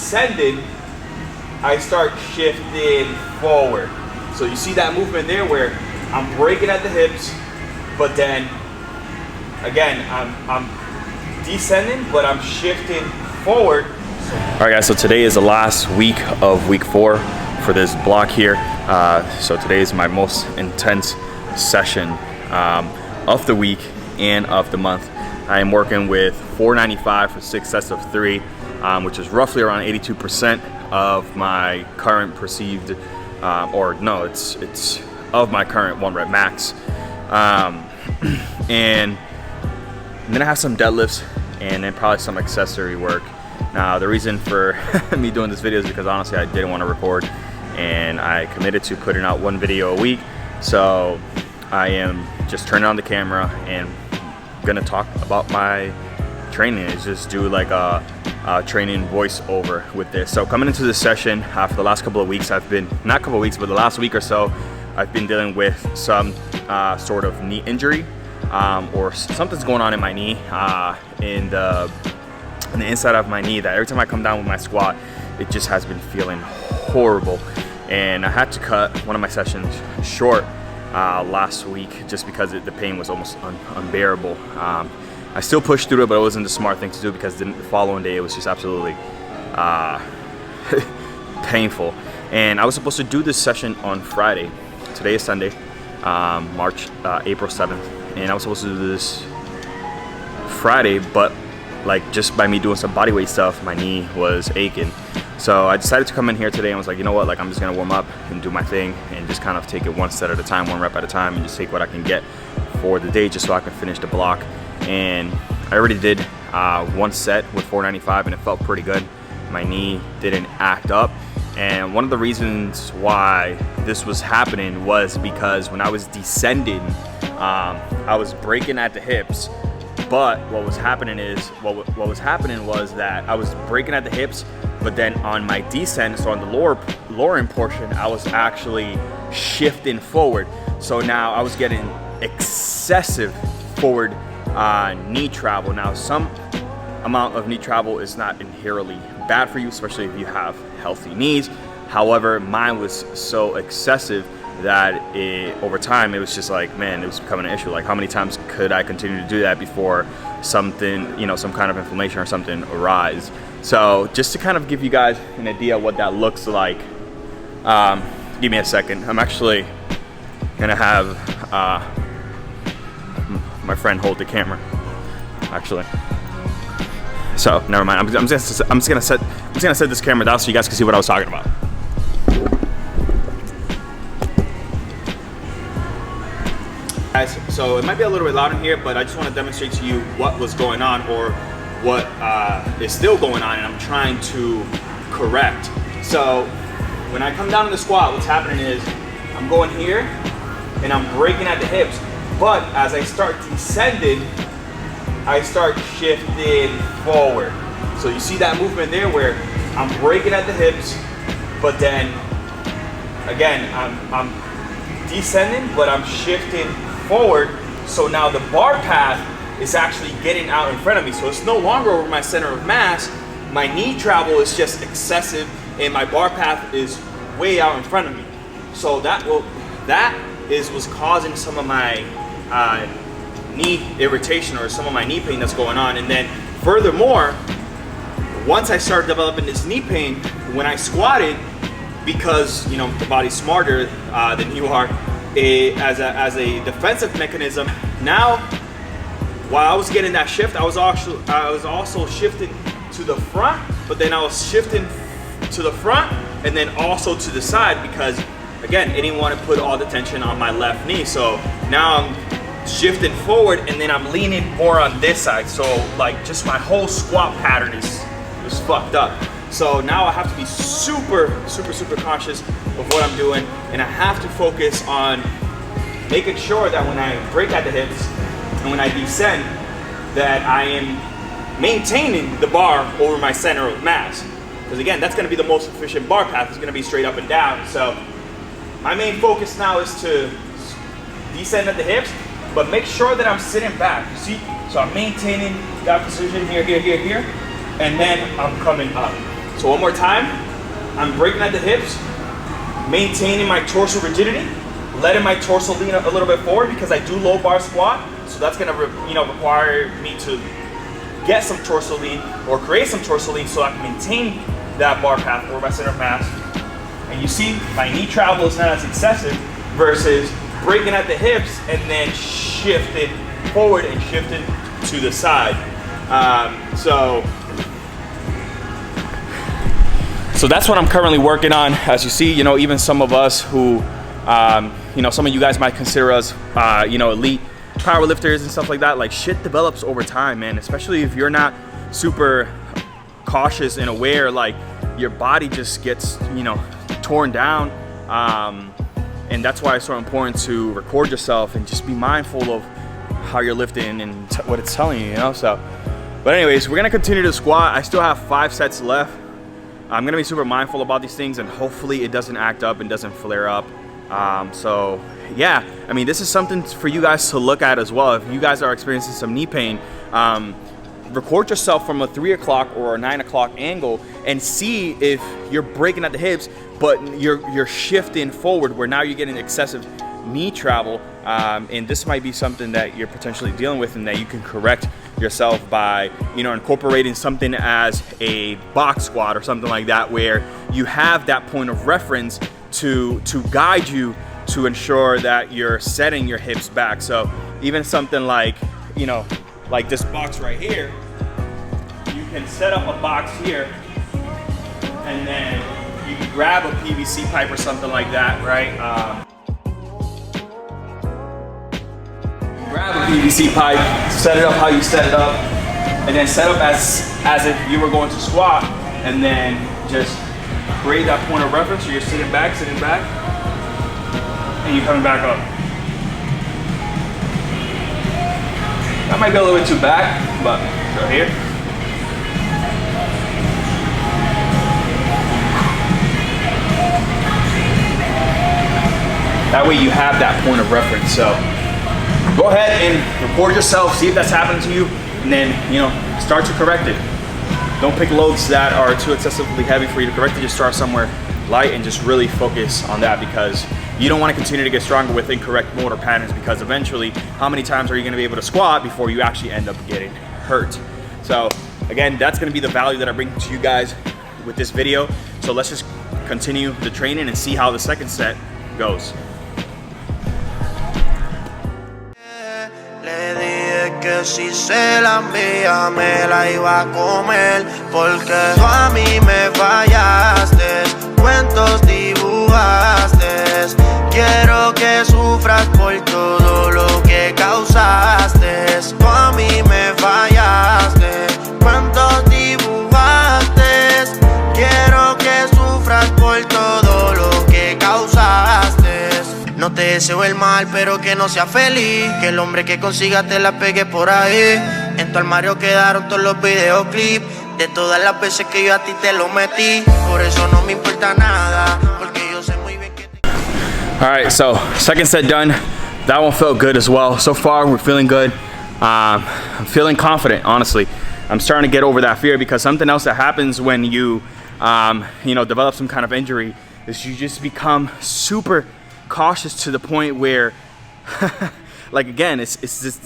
descending, I start shifting forward. So you see that movement there where I'm breaking at the hips, but then again, I'm descending, but I'm shifting forward. All right, guys, so today is the last week of week 4 for this block here. So today is my most intense session of the week and of the month. I am working with 495 for 6 sets of 3, which is roughly around 82% of my current perceived, it's of my current 1 rep max. And then I have some deadlifts and then probably some accessory work. Now, the reason for me doing this video is because honestly I didn't want to record, and I committed to putting out 1 video a week. So I am just turning on the camera and gonna talk about my training. It's just do like a training voiceover with this. So coming into this session, for the last couple of weeks, I've been, not couple of weeks, but the last week or so, I've been dealing with some sort of knee injury, or something's going on in my knee, in the inside of my knee, that every time I come down with my squat, it just has been feeling horrible. And I had to cut one of my sessions short last week just because the pain was almost unbearable. I still pushed through it, but it wasn't the smart thing to do because the following day it was just absolutely painful. And I was supposed to do this session on Friday. Today is Sunday, April 7th, and I was supposed to do this Friday, but like just by me doing some body weight stuff, my knee was aching. So I decided to come in here today and was like, you know what, like I'm just gonna warm up and do my thing and just kind of take it 1 set at a time, 1 rep at a time, and just take what I can get for the day just so I can finish the block. And I already did 1 set with 495 and it felt pretty good. My knee didn't act up. And one of the reasons why this was happening was because when I was descending, I was breaking at the hips. But what was happening was that I was breaking at the hips, but then on my descent, so on the lowering portion, I was actually shifting forward. So now I was getting excessive forward knee travel. Now, some amount of knee travel is not inherently bad for you, especially if you have healthy knees. However, mine was so excessive that over time it was just like, man, it was becoming an issue. Like, how many times could I continue to do that before something, some kind of inflammation or something arise? So just to kind of give you guys an idea of what that looks like, give me a second. I'm actually gonna have my friend hold the camera, actually. So never mind. I'm just gonna set this camera down so you guys can see what I was talking about. Guys, so it might be a little bit loud in here, but I just want to demonstrate to you what was going on, or what is still going on, and I'm trying to correct. So when I come down to the squat, what's happening is I'm going here and I'm breaking at the hips, but as I start descending, I start shifting forward. So you see that movement there where I'm breaking at the hips, but then again I'm descending, but I'm shifting forward. So now the bar path is actually getting out in front of me. So it's no longer over my center of mass. My knee travel is just excessive and my bar path is way out in front of me. So that was causing some of my knee irritation or some of my knee pain that's going on. And then furthermore, once I started developing this knee pain, when I squatted, because the body's smarter than you are, as a defensive mechanism, now while I was getting that shift, I was also shifting to the front, but then I was shifting to the front and then also to the side, because again, I didn't want to put all the tension on my left knee. So now I'm shifting forward and then I'm leaning more on this side. So like just my whole squat pattern is fucked up. So now I have to be super conscious of what I'm doing, and I have to focus on making sure that when I break at the hips and when I descend, that I am maintaining the bar over my center of mass. Because again, that's gonna be the most efficient bar path, is gonna be straight up and down. So my main focus now is to descend at the hips, but make sure that I'm sitting back. You see? So I'm maintaining that position here, and then I'm coming up. So one more time, I'm breaking at the hips, maintaining my torso rigidity, letting my torso lean a little bit forward because I do low bar squat. So that's gonna require me to get some torso lean or create some torso lean so I can maintain that bar path over my center of mass. And you see my knee travel is not as excessive versus breaking at the hips and then shifted forward and shifted to the side. So that's what I'm currently working on. As you see, even some of us who, some of you guys might consider us, elite power lifters and stuff like that, like shit develops over time, man, especially if you're not super cautious and aware, like your body just gets, torn down. And that's why it's so important to record yourself and just be mindful of how you're lifting and what it's telling you, So, but anyways, we're gonna continue to squat. I still have 5 sets left. I'm gonna be super mindful about these things and hopefully it doesn't act up and doesn't flare up. So yeah, I mean, this is something for you guys to look at as well. If you guys are experiencing some knee pain, record yourself from a 3 o'clock or a 9 o'clock angle and see if you're breaking at the hips, but you're shifting forward where now you're getting excessive knee travel. And this might be something that you're potentially dealing with and that you can correct yourself by, incorporating something as a box squat or something like that, where you have that point of reference to guide you to ensure that you're setting your hips back. So even something like, like this box right here, you can set up a box here and then you can grab a PVC pipe or something like that, right? Grab a PVC pipe, set it up how you set it up, and then set up as if you were going to squat, and then just create that point of reference so you're sitting back, and you're coming back up. That might be a little bit too back, but right here. That way you have that point of reference. So go ahead and record yourself, see if that's happening to you, and then, start to correct it. Don't pick loads that are too excessively heavy for you to correct it. Just start somewhere light and just really focus on that, because you don't want to continue to get stronger with incorrect motor patterns, because eventually, how many times are you going to be able to squat before you actually end up getting hurt? So again, that's going to be the value that I bring to you guys with this video. So let's just continue the training and see how the second set goes. Que si se la envía me la iba a comer, porque tú a mí me fallaste, cuentos dibujaste, quiero que sufras por todo lo que causaste. Tú a mí me fallaste, cuentos dibujaste, quiero que sufras por todo lo que causaste. No te deseo el mal, pero que no seas feliz, que el hombre que consiga te la pegue por ahí. En tu armario quedaron todos los videoclips de todas las veces que yo a ti te lo metí. Por eso no me importa nada, porque yo sé muy bien que te... All right, so second set done. That one felt good as well. So far, we're feeling good. I'm feeling confident, honestly. I'm starting to get over that fear, because something else that happens when you, develop some kind of injury is you just become super cautious to the point where like, again, it's this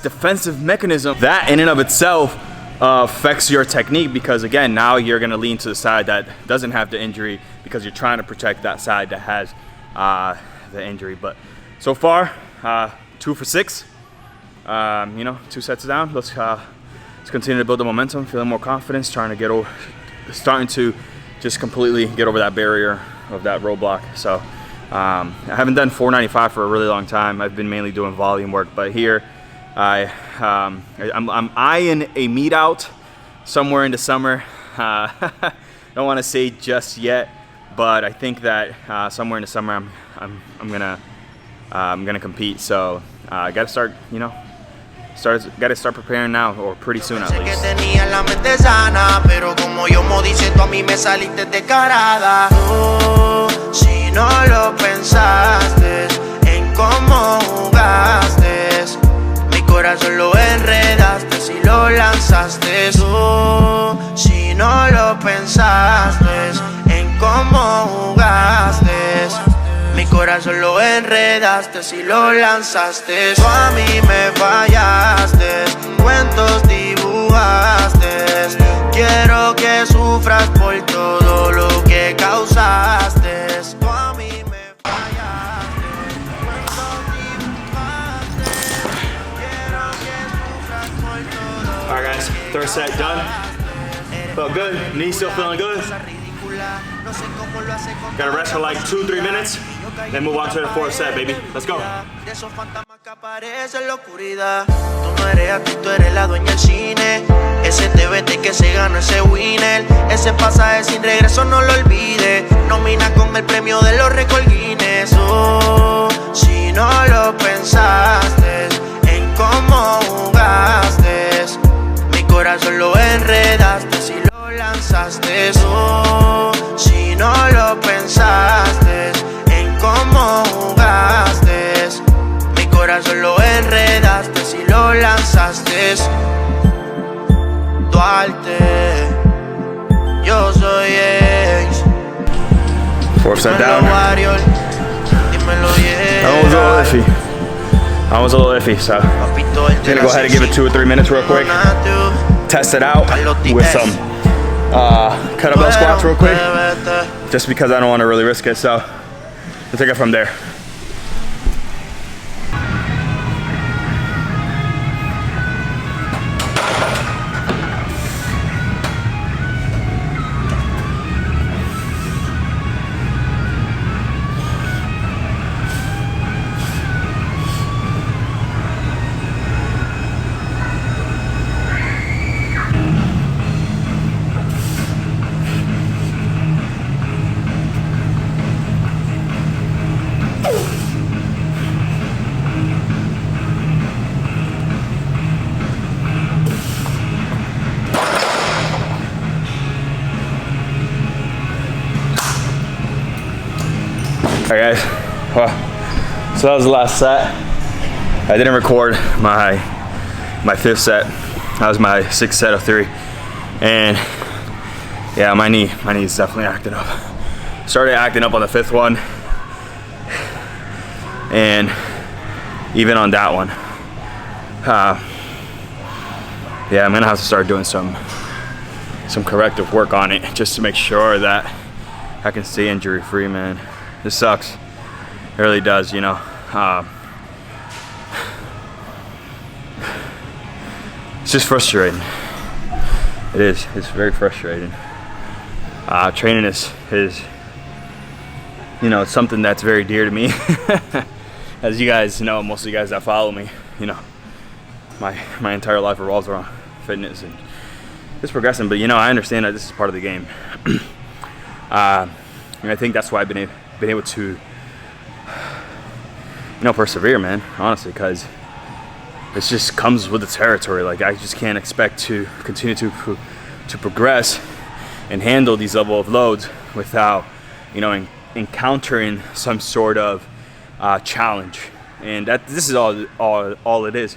defensive mechanism that in and of itself affects your technique, because again, now you're going to lean to the side that doesn't have the injury because you're trying to protect that side that has the injury. But so far, 2 for 6, 2 sets down. Let's continue to build the momentum, feeling more confidence, starting to just completely get over that barrier of that roadblock. So I haven't done 495 for a really long time. I've been mainly doing volume work, but here I'm eyeing a meet out somewhere in the summer. Don't want to say just yet, but I think that somewhere in the summer I'm gonna compete. So I gotta start, gotta start preparing now, or pretty soon at least. Que tenía la mente sana, pero como yo mo dice, tú a mí me saliste descarada. Si no lo pensaste en cómo jugaste, mi corazón lo enredaste, si lo lanzaste. Si Si no lo pensaste en cómo jugaste, mi corazón lo enredaste y lo lanzaste. Tú a mí me fallaste, cuentos dibujaste. Quiero que sufras por todo lo que causaste. Tú a mí me fallaste, cuentos dibujaste. Quiero que sufras por todo. All right, guys, third set done. Felt good. Knee still feeling good. Gotta rest for like 2-3 minutes, then move on to the fourth set, baby. Let's go. De esos fantasmas que aparecen en la oscuridad. Tú no eres actriz, tú eres la dueña del cine. Ese TBT que se ganó ese winner. Ese pasaje sin regreso no lo olvides. Nomina con el premio de los récord Guinness. Oh, si no lo pensaste en cómo jugaste, mi corazón lo enredaste si lo lanzaste. Oh, si no lo pensaste en cómo jugaste, mi corazón lo enredaste si lo lanzaste. Duarte, yo soy ex. Fourth set down. Dímelo, That was a little iffy. That was a little iffy, so I'm gonna go ahead and give it 2 or 3 minutes real quick. Test it out with some kettlebell squats real quick, just because I don't want to really risk it. So we'll take it from there. Alright guys, well, so that was the last set. I didn't record my fifth set. That was my sixth set of 3. And yeah, my knee is definitely acting up. Started acting up on the 5th one. And even on that one. Yeah, I'm gonna have to start doing some corrective work on it just to make sure that I can stay injury free, man. This sucks. It really does, you know. It's just frustrating. It is. It's very frustrating. Training is, you know, it's something that's very dear to me. As you guys know, most of you guys that follow me, you know, my entire life revolves around fitness and just progressing. But you know, I understand that this is part of the game. And I think that's why I've been able to, you know, persevere, man, honestly, because it just comes with the territory. Like, I just can't expect to continue to progress and handle these level of loads without, you know, encountering some sort of challenge. And this is all it is.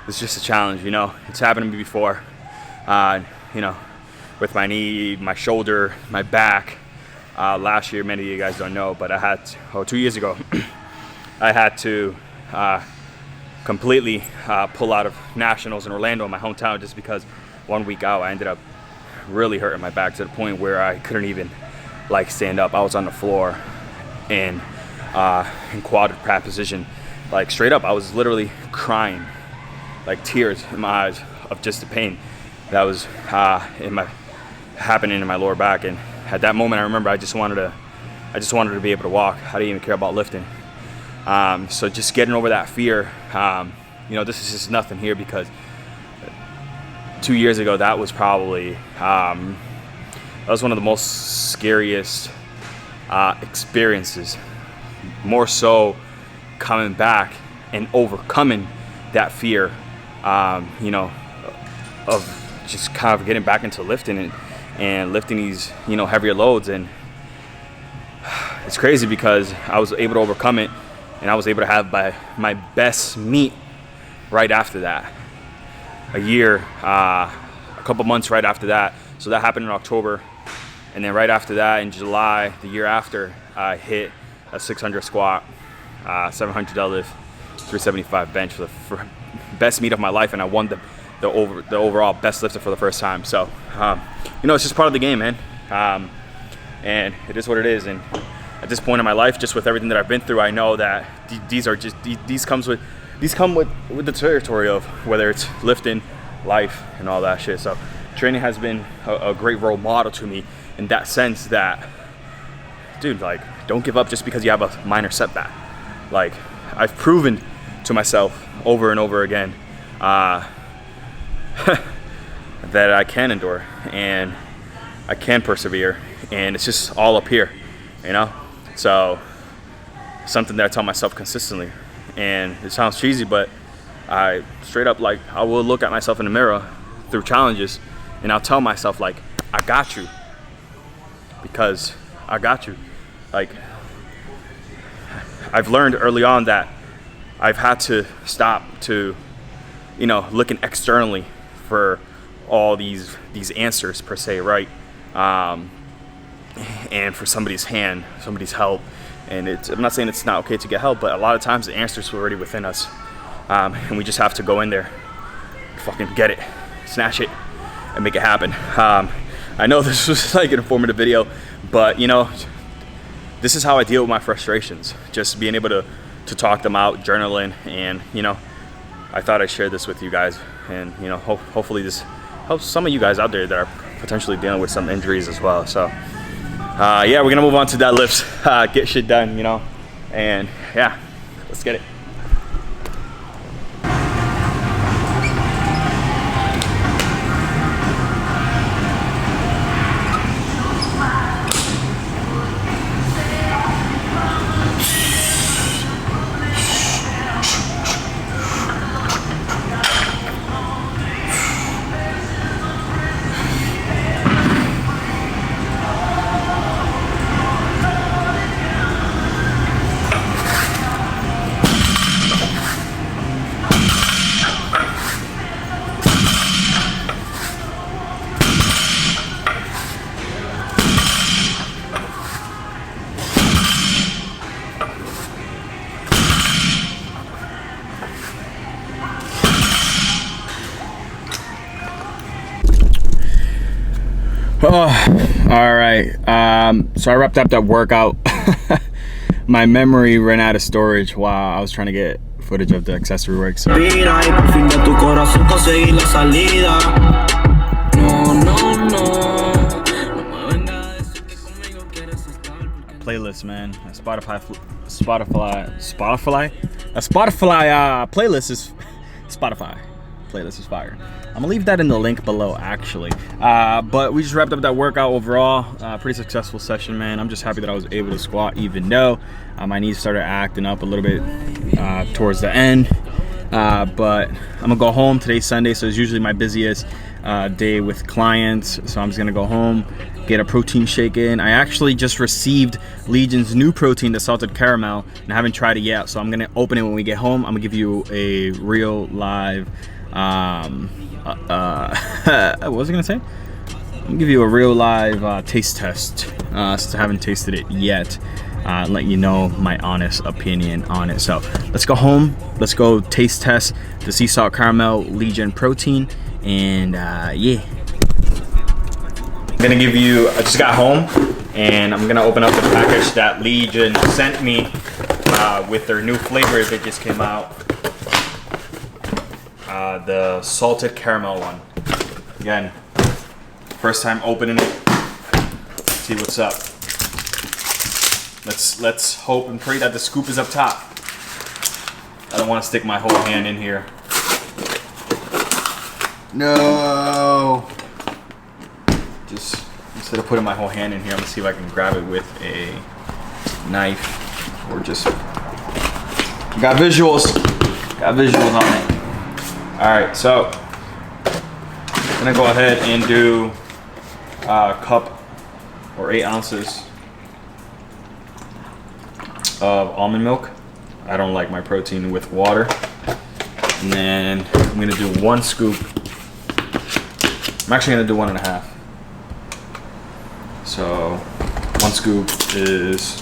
It's just a challenge, you know. It's happened to me before, you know, with my knee, my shoulder, my back. Last year, many of you guys don't know, but I had, 2 years ago, I had to completely pull out of nationals in Orlando, my hometown, just because 1 week out, I ended up really hurting my back to the point where I couldn't even like stand up. I was on the floor in quadruped position, like straight up. I was literally crying, like tears in my eyes of just the pain that was happening in my lower back. And at that moment, I remember I just wanted to be able to walk. I didn't even care about lifting. So just getting over that fear, you know, this is just nothing here, because 2 years ago, that was probably, that was one of the most scariest experiences. More so coming back and overcoming that fear, you know, of just kind of getting back into lifting and lifting these, you know, heavier loads. And it's crazy because I was able to overcome it, and I was able to have my best meet right after that. A couple months right after that, So that happened in October. And then right after that, in July, the year after, I hit a 600 squat, 700 deadlift, 375 bench for best meet of my life, and I won the overall best lifter for the first time. So, you know, it's just part of the game, man. And it is what it is. And at this point in my life, just with everything that I've been through, I know that these come with the territory of whether it's lifting, life, and all that shit. So training has been a great role model to me in that sense that, dude, like, don't give up just because you have a minor setback. Like, I've proven to myself over and over again that I can endure and I can persevere, and it's just all up here, you know? So something that I tell myself consistently, and it sounds cheesy, but I straight up, like, I will look at myself in the mirror through challenges and I'll tell myself, like, I got you, because I got you. Like, I've learned early on that I've had to stop to, you know, looking externally for all these answers per se, right? And for somebody's hand, somebody's help. And I'm not saying it's not okay to get help, but a lot of times the answers are already within us. And we just have to go in there, fucking get it, snatch it, and make it happen. I know this was like an informative video, but, you know, this is how I deal with my frustrations. Just being able to talk them out, journaling, and, you know, I thought I'd share this with you guys. And, you know, hopefully this helps some of you guys out there that are potentially dealing with some injuries as well. So, yeah, we're gonna move on to deadlifts, get shit done, you know, and yeah, let's get it. Oh, all right. So I wrapped up that workout. My memory ran out of storage while I was trying to get footage of the accessory work. So. Playlist, man. A Spotify playlist is Spotify. Playlist is fire. I'm gonna leave that in the link below, actually. But we just wrapped up that workout overall. Pretty successful session, man. I'm just happy that I was able to squat, even though my knees started acting up a little bit towards the end. But I'm gonna go home. Today's Sunday, so it's usually my busiest day with clients. So I'm just gonna go home, get a protein shake in. I actually just received Legion's new protein, the salted caramel, and I haven't tried it yet. So I'm gonna open it when we get home. I'm gonna give you a real live what was I gonna say? I'm gonna give you a real live taste test since I haven't tasted it yet. Let you know my honest opinion on it. So let's go home. Let's go taste test the sea salt caramel Legion protein, and yeah. I'm gonna give you. I just got home, and I'm gonna open up the package that Legion sent me with their new flavors that just came out. The salted caramel one. Again, first time opening it. Let's see what's up. Let's hope and pray that the scoop is up top. I don't want to stick my whole hand in here. No. Just instead of putting my whole hand in here, I'm gonna see if I can grab it with a knife or just. Got visuals. Got visuals on it. All right, so I'm gonna go ahead and do a cup or 8 ounces of almond milk. I don't like my protein with water. And then I'm gonna do 1 scoop. I'm actually gonna do 1.5. So 1 scoop is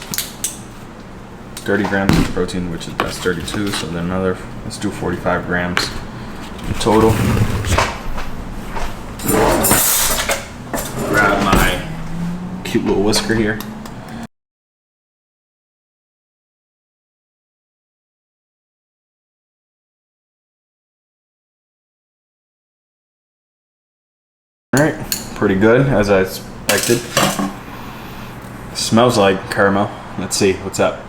30 grams of protein, which is that's 32. So then another, let's do 45 grams in total. Grab my cute little whisker here. All right, pretty good as I expected. Smells like caramel. Let's see what's up.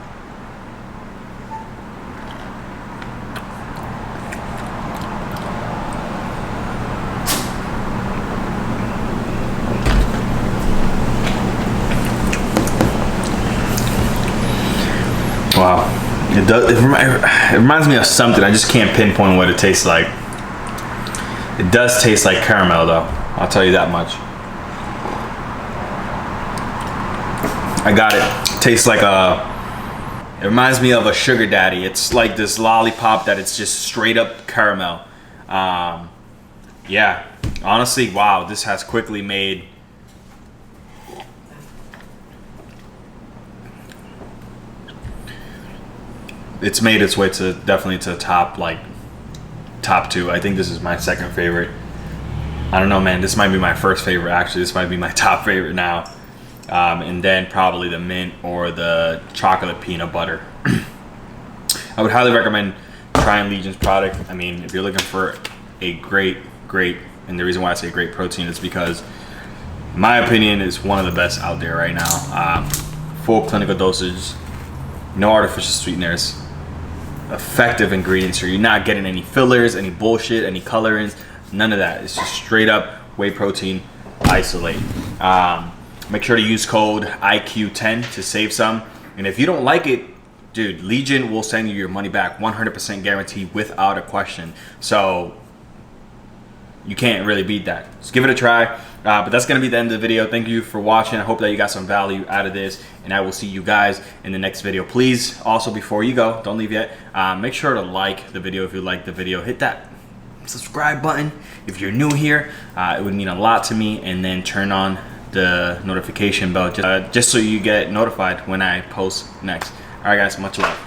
Wow, it does. It reminds me of something. I just can't pinpoint what it tastes like. It does taste like caramel, though. I'll tell you that much. I got it. Tastes like a. It reminds me of a sugar daddy. It's like this lollipop that it's just straight up caramel. Yeah, honestly, wow. This has quickly made. It's made its way to definitely to top top 2. I think this is my second favorite. I don't know, man. This might be my first favorite. Actually, this might be my top favorite now. And then probably the mint or the chocolate peanut butter. I would highly recommend trying Legion's product. I mean, if you're looking for a great, and the reason why I say great protein is because, in my opinion, is one of the best out there right now. Full clinical dosage, no artificial sweeteners, effective ingredients, so you're not getting any fillers, any bullshit, any colorings, none of that. It's just straight up whey protein isolate. Make sure to use code IQ10 to save some. And if you don't like it, dude, Legion will send you your money back, 100% guaranteed without a question. So you can't really beat that. Just give it a try. But that's going to be the end of the video. Thank you for watching. I hope that you got some value out of this, and I will see you guys in the next video. Please, also before you go, don't leave yet, make sure to like the video if you like the video. Hit that subscribe button if you're new here. It would mean a lot to me, and then turn on the notification bell just so you get notified when I post next. All right, guys, much love.